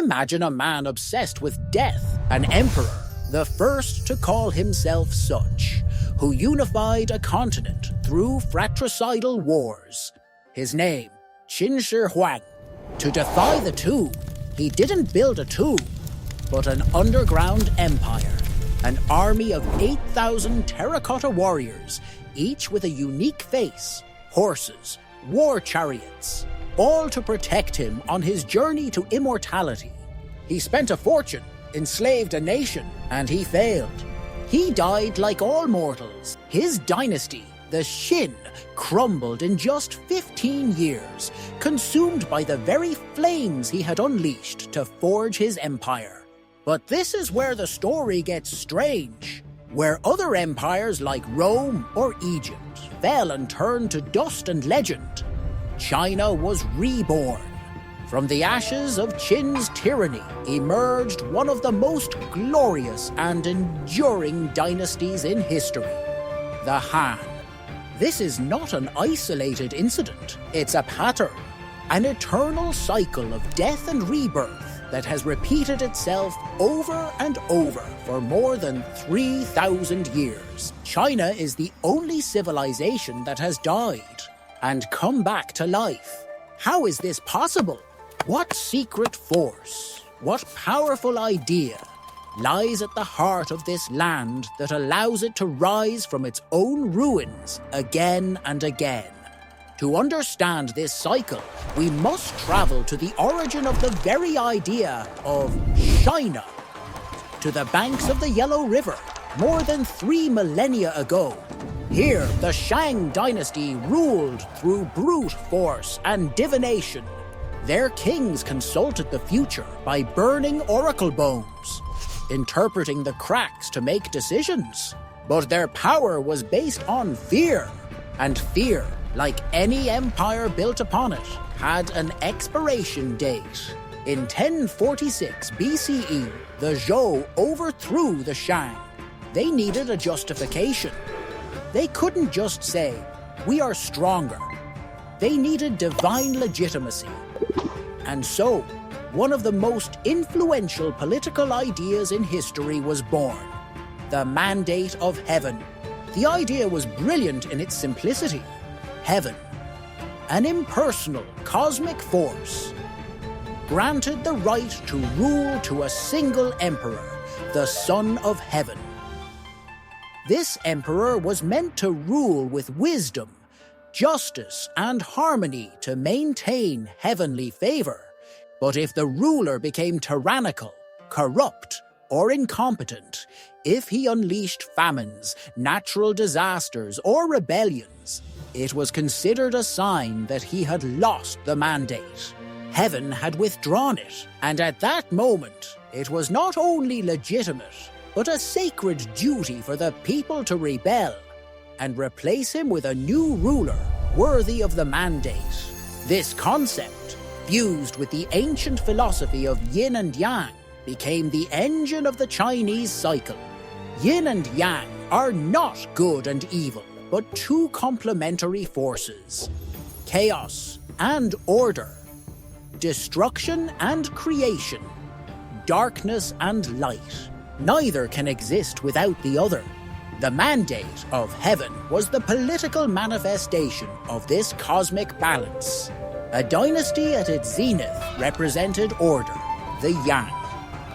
Imagine a man obsessed with death, an emperor, the first to call himself such, who unified a continent through fratricidal wars. His name, Qin Shi Huang. To defy the tomb, he didn't build a tomb, but an underground empire, an army of 8,000 terracotta warriors, each with a unique face, horses, war chariots, all to protect him on his journey to immortality. He spent a fortune, enslaved a nation, and he failed. He died like all mortals. His dynasty, the Qin, crumbled in just 15 years, consumed by the very flames he had unleashed to forge his empire. But this is where the story gets strange, where other empires like Rome or Egypt fell and turned to dust and legend. China was reborn. From the ashes of Qin's tyranny emerged one of the most glorious and enduring dynasties in history, the Han. This is not an isolated incident, it's a pattern, an eternal cycle of death and rebirth that has repeated itself over and over for more than 3,000 years. China is the only civilization that has died and come back to life. How is this possible? What secret force, what powerful idea lies at the heart of this land that allows it to rise from its own ruins again and again? To understand this cycle, we must travel to the origin of the very idea of China, to the banks of the Yellow River, more than 3 millennia ago. Here, the Shang dynasty ruled through brute force and divination. Their kings consulted the future by burning oracle bones, interpreting the cracks to make decisions. But their power was based on fear, and fear, like any empire built upon it, had an expiration date. In 1046 BCE, the Zhou overthrew the Shang. They needed a justification. They couldn't just say, "We are stronger." They needed divine legitimacy. And so, one of the most influential political ideas in history was born: the Mandate of Heaven. The idea was brilliant in its simplicity. Heaven, an impersonal cosmic force, granted the right to rule to a single emperor, the Son of Heaven. This emperor was meant to rule with wisdom, justice, and harmony to maintain heavenly favor. But if the ruler became tyrannical, corrupt, or incompetent, if he unleashed famines, natural disasters, or rebellions, it was considered a sign that he had lost the mandate. Heaven had withdrawn it, and at that moment, it was not only legitimate, but a sacred duty for the people to rebel and replace him with a new ruler worthy of the mandate. This concept, fused with the ancient philosophy of yin and yang, became the engine of the Chinese cycle. Yin and yang are not good and evil, but two complementary forces: chaos and order, destruction and creation, darkness and light. Neither can exist without the other. The Mandate of Heaven was the political manifestation of this cosmic balance. A dynasty at its zenith represented order, the yang.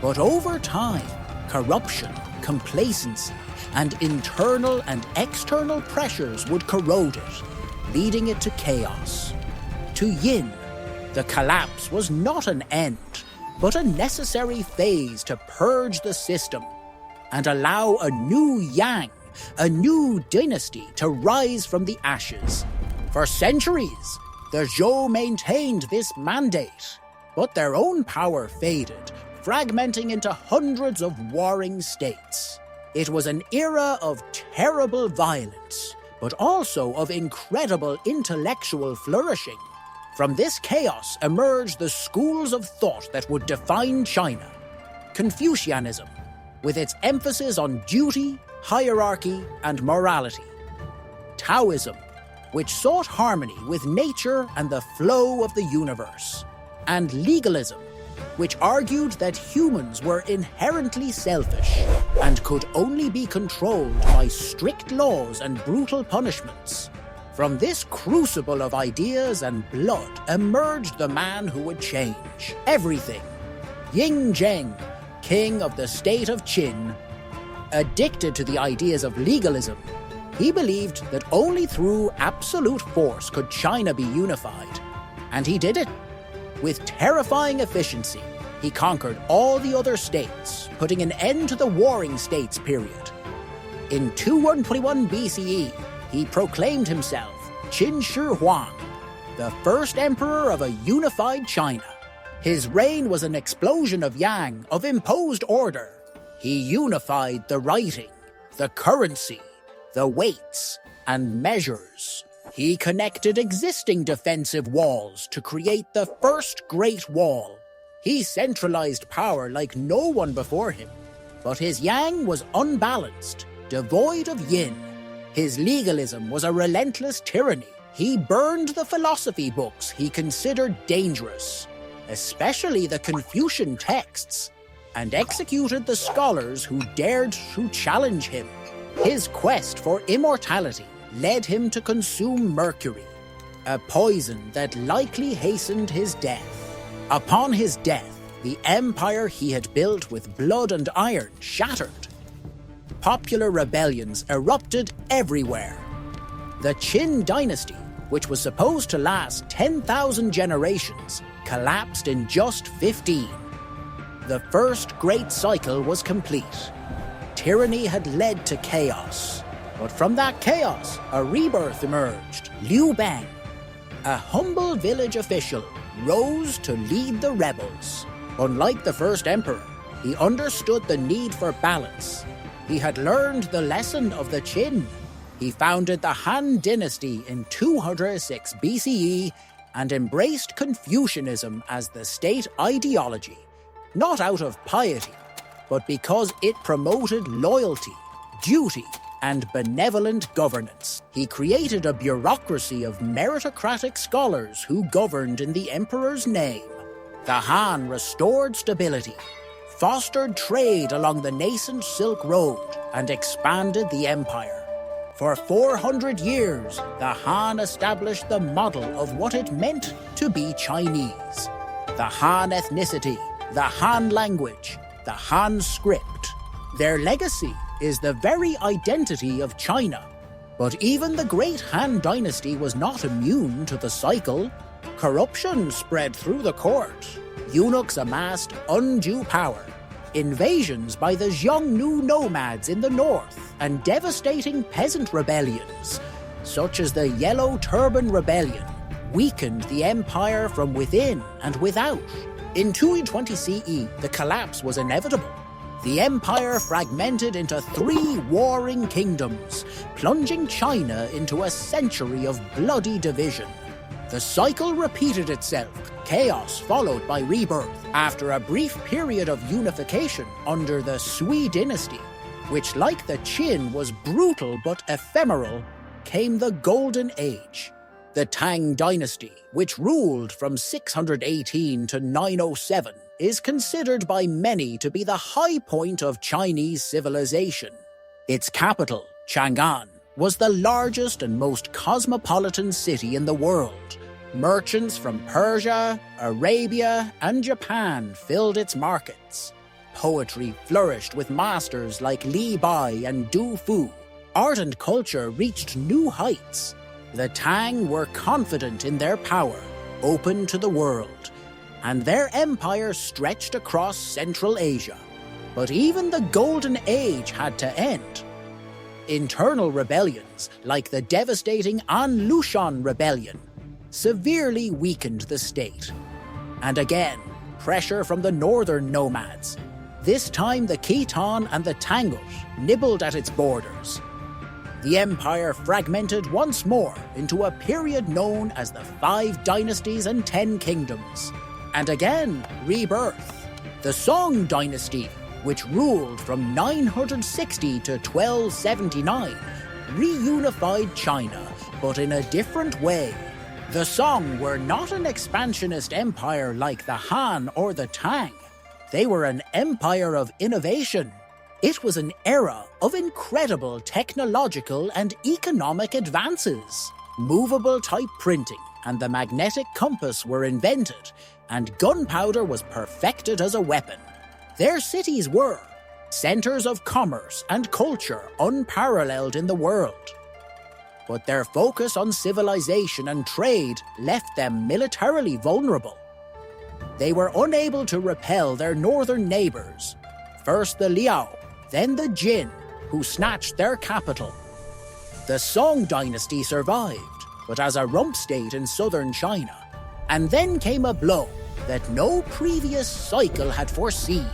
But over time, corruption, complacency, and internal and external pressures would corrode it, leading it to chaos. To yin, the collapse was not an end, but a necessary phase to purge the system and allow a new yang, a new dynasty to rise from the ashes. For centuries, the Zhou maintained this mandate, but their own power faded, fragmenting into hundreds of warring states. It was an era of terrible violence, but also of incredible intellectual flourishing. From this chaos emerged the schools of thought that would define China. Confucianism, with its emphasis on duty, hierarchy, and morality. Taoism, which sought harmony with nature and the flow of the universe. And legalism, which argued that humans were inherently selfish and could only be controlled by strict laws and brutal punishments. From this crucible of ideas and blood emerged the man who would change everything. Yin Zheng, king of the state of Qin. Addicted to the ideas of legalism, he believed that only through absolute force could China be unified. And he did it. With terrifying efficiency, he conquered all the other states, putting an end to the warring states period. In 2121 BCE, he proclaimed himself Qin Shi Huang, the first emperor of a unified China. His reign was an explosion of yang, of imposed order. He unified the writing, the currency, the weights, and measures. He connected existing defensive walls to create the first Great Wall. He centralized power like no one before him. But his yang was unbalanced, devoid of yin. His legalism was a relentless tyranny. He burned the philosophy books he considered dangerous, especially the Confucian texts, and executed the scholars who dared to challenge him. His quest for immortality led him to consume mercury, a poison that likely hastened his death. Upon his death, the empire he had built with blood and iron shattered. Popular rebellions erupted everywhere. The Qin dynasty, which was supposed to last 10,000 generations, collapsed in just 15. The first great cycle was complete. Tyranny had led to chaos. But from that chaos, a rebirth emerged. Liu Bang, a humble village official, rose to lead the rebels. Unlike the first emperor, he understood the need for balance. He had learned the lesson of the Qin. He founded the Han Dynasty in 206 BCE and embraced Confucianism as the state ideology, not out of piety, but because it promoted loyalty, duty, and benevolent governance. He created a bureaucracy of meritocratic scholars who governed in the emperor's name. The Han restored stability, fostered trade along the nascent Silk Road, and expanded the empire. For 400 years, the Han established the model of what it meant to be Chinese. The Han ethnicity, the Han language, the Han script. Their legacy is the very identity of China. But even the great Han dynasty was not immune to the cycle. Corruption spread through the court. Eunuchs amassed undue power. Invasions by the Xiongnu nomads in the north, and devastating peasant rebellions, such as the Yellow Turban Rebellion, weakened the empire from within and without. In 220 CE, the collapse was inevitable. The empire fragmented into 3 warring kingdoms, plunging China into a century of bloody division. The cycle repeated itself, chaos followed by rebirth, after a brief period of unification under the Sui dynasty, which, like the Qin, was brutal but ephemeral, came the Golden Age. The Tang dynasty, which ruled from 618 to 907, is considered by many to be the high point of Chinese civilization. Its capital, Chang'an, was the largest and most cosmopolitan city in the world. Merchants from Persia, Arabia, and Japan filled its markets. Poetry flourished with masters like Li Bai and Du Fu. Art and culture reached new heights. The Tang were confident in their power, open to the world, and their empire stretched across Central Asia. But even the Golden Age had to end. Internal rebellions, like the devastating Lushan rebellion, severely weakened the state. And again, pressure from the northern nomads. This time the Khitan and the Tangut nibbled at its borders. The empire fragmented once more into a period known as the 5 Dynasties and 10 Kingdoms. And again, rebirth. The Song dynasty, which ruled from 960 to 1279, reunified China, but in a different way. The Song were not an expansionist empire like the Han or the Tang. They were an empire of innovation. It was an era of incredible technological and economic advances. Movable type printing and the magnetic compass were invented, and gunpowder was perfected as a weapon. Their cities were centers of commerce and culture unparalleled in the world. But their focus on civilization and trade left them militarily vulnerable. They were unable to repel their northern neighbors, first the Liao, then the Jin, who snatched their capital. The Song dynasty survived, but as a rump state in southern China. And then came a blow that no previous cycle had foreseen: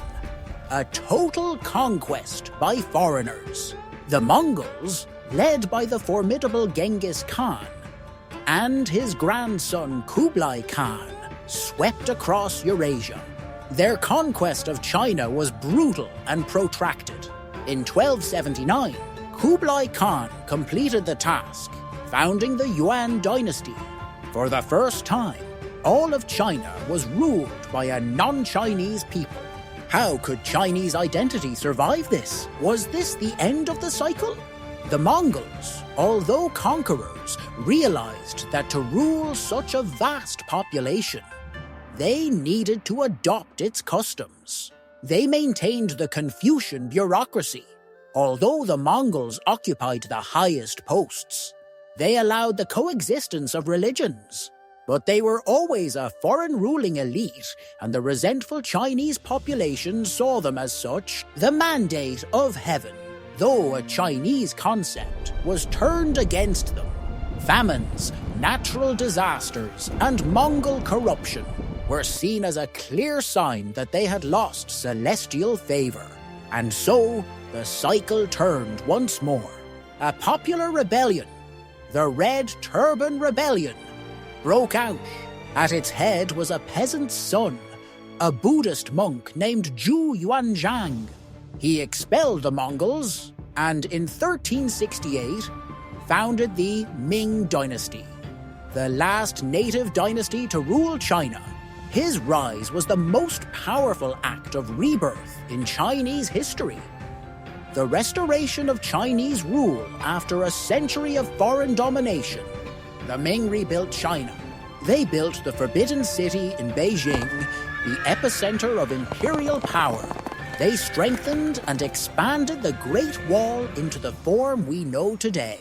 a total conquest by foreigners. The Mongols, led by the formidable Genghis Khan, and his grandson Kublai Khan, swept across Eurasia. Their conquest of China was brutal and protracted. In 1279, Kublai Khan completed the task, founding the Yuan dynasty. For the first time, all of China was ruled by a non-Chinese people. How could Chinese identity survive this? Was this the end of the cycle? The Mongols, although conquerors, realized that to rule such a vast population, they needed to adopt its customs. They maintained the Confucian bureaucracy. Although the Mongols occupied the highest posts, they allowed the coexistence of religions. But they were always a foreign ruling elite, and the resentful Chinese population saw them as such. The mandate of heaven, though a Chinese concept, was turned against them. Famines, natural disasters, and Mongol corruption were seen as a clear sign that they had lost celestial favor. And so, the cycle turned once more. A popular rebellion, the Red Turban Rebellion, broke out. At its head was a peasant's son, a Buddhist monk named Zhou Yuanzhang. He expelled the Mongols, and in 1368, founded the Ming Dynasty, the last native dynasty to rule China. His rise was the most powerful act of rebirth in Chinese history. The restoration of Chinese rule after a century of foreign domination. The Ming rebuilt China. They built the Forbidden City in Beijing, the epicenter of imperial power. They strengthened and expanded the Great Wall into the form we know today.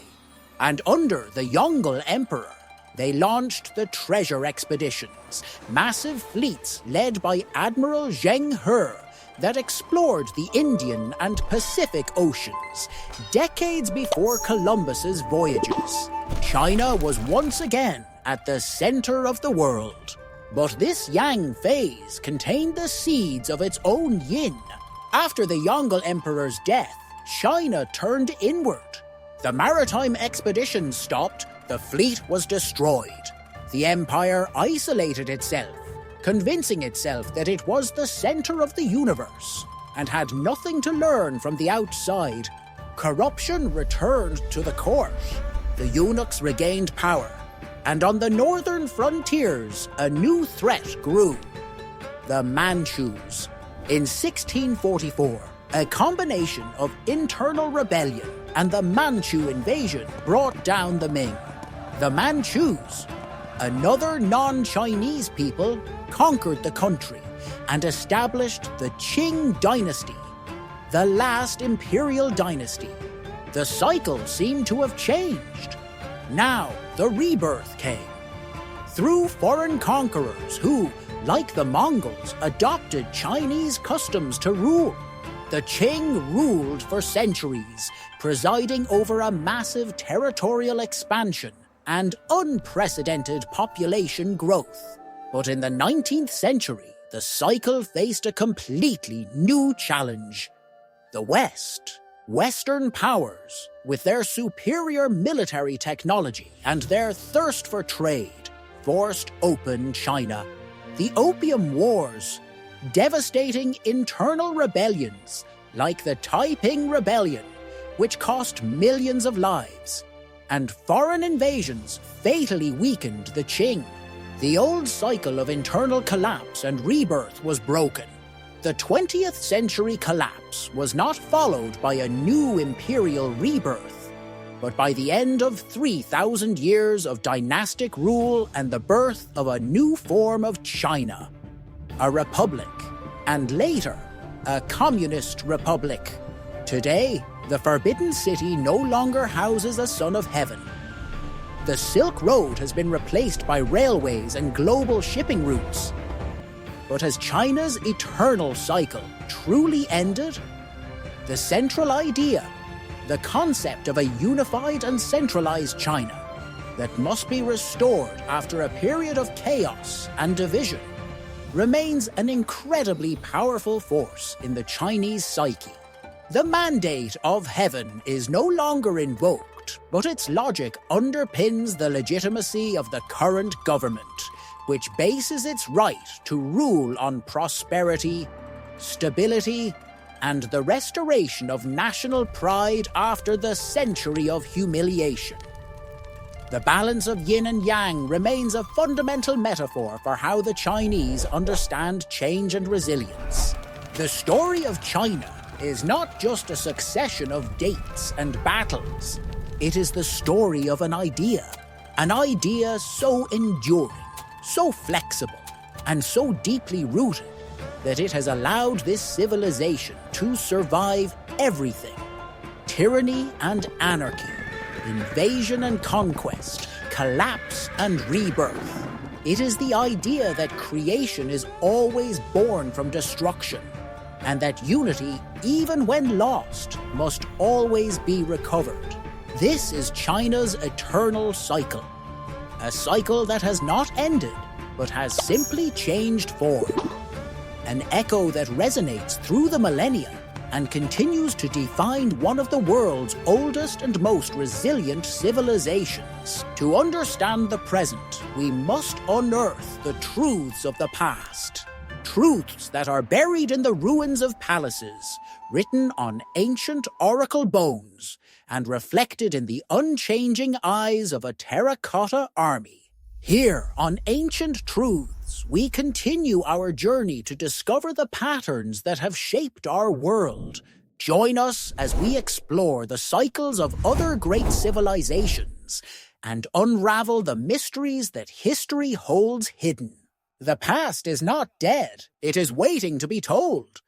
And under the Yongle Emperor, they launched the treasure expeditions, massive fleets led by Admiral Zheng He that explored the Indian and Pacific Oceans, decades before Columbus's voyages. China was once again at the center of the world. But this Yang phase contained the seeds of its own yin. After the Yongle Emperor's death, China turned inward. The maritime expeditions stopped, the fleet was destroyed. The empire isolated itself, convincing itself that it was the center of the universe and had nothing to learn from the outside. Corruption returned to the court. The eunuchs regained power, and on the northern frontiers, a new threat grew: the Manchus. In 1644, a combination of internal rebellion and the Manchu invasion brought down the Ming. The Manchus, another non-Chinese people, conquered the country and established the Qing dynasty, the last imperial dynasty. The cycle seemed to have changed. Now the rebirth came. Through foreign conquerors who, like the Mongols, adopted Chinese customs to rule. The Qing ruled for centuries, presiding over a massive territorial expansion and unprecedented population growth. But in the 19th century, the cycle faced a completely new challenge. The West, Western powers, with their superior military technology and their thirst for trade, forced open China. The Opium Wars, devastating internal rebellions like the Taiping Rebellion, which cost millions of lives, and foreign invasions fatally weakened the Qing. The old cycle of internal collapse and rebirth was broken. The 20th century collapse was not followed by a new imperial rebirth, but by the end of 3,000 years of dynastic rule and the birth of a new form of China, a republic, and later, a communist republic. Today, the Forbidden City no longer houses a son of heaven. The Silk Road has been replaced by railways and global shipping routes. But has China's eternal cycle truly ended? The central idea, the concept of a unified and centralized China that must be restored after a period of chaos and division, remains an incredibly powerful force in the Chinese psyche. The mandate of heaven is no longer invoked, but its logic underpins the legitimacy of the current government, which bases its right to rule on prosperity, stability, and the restoration of national pride after the century of humiliation. The balance of yin and yang remains a fundamental metaphor for how the Chinese understand change and resilience. The story of China is not just a succession of dates and battles. It is the story of an idea so enduring, so flexible, and so deeply rooted that it has allowed this civilization to survive everything: tyranny and anarchy, invasion and conquest, collapse and rebirth. It is the idea that creation is always born from destruction, and that unity, even when lost, must always be recovered. This is China's eternal cycle, a cycle that has not ended, but has simply changed form. An echo that resonates through the millennia and continues to define one of the world's oldest and most resilient civilizations. To understand the present, we must unearth the truths of the past. Truths that are buried in the ruins of palaces, written on ancient oracle bones, and reflected in the unchanging eyes of a terracotta army. Here, on Ancient Truths, we continue our journey to discover the patterns that have shaped our world. Join us as we explore the cycles of other great civilizations and unravel the mysteries that history holds hidden. The past is not dead. It is waiting to be told.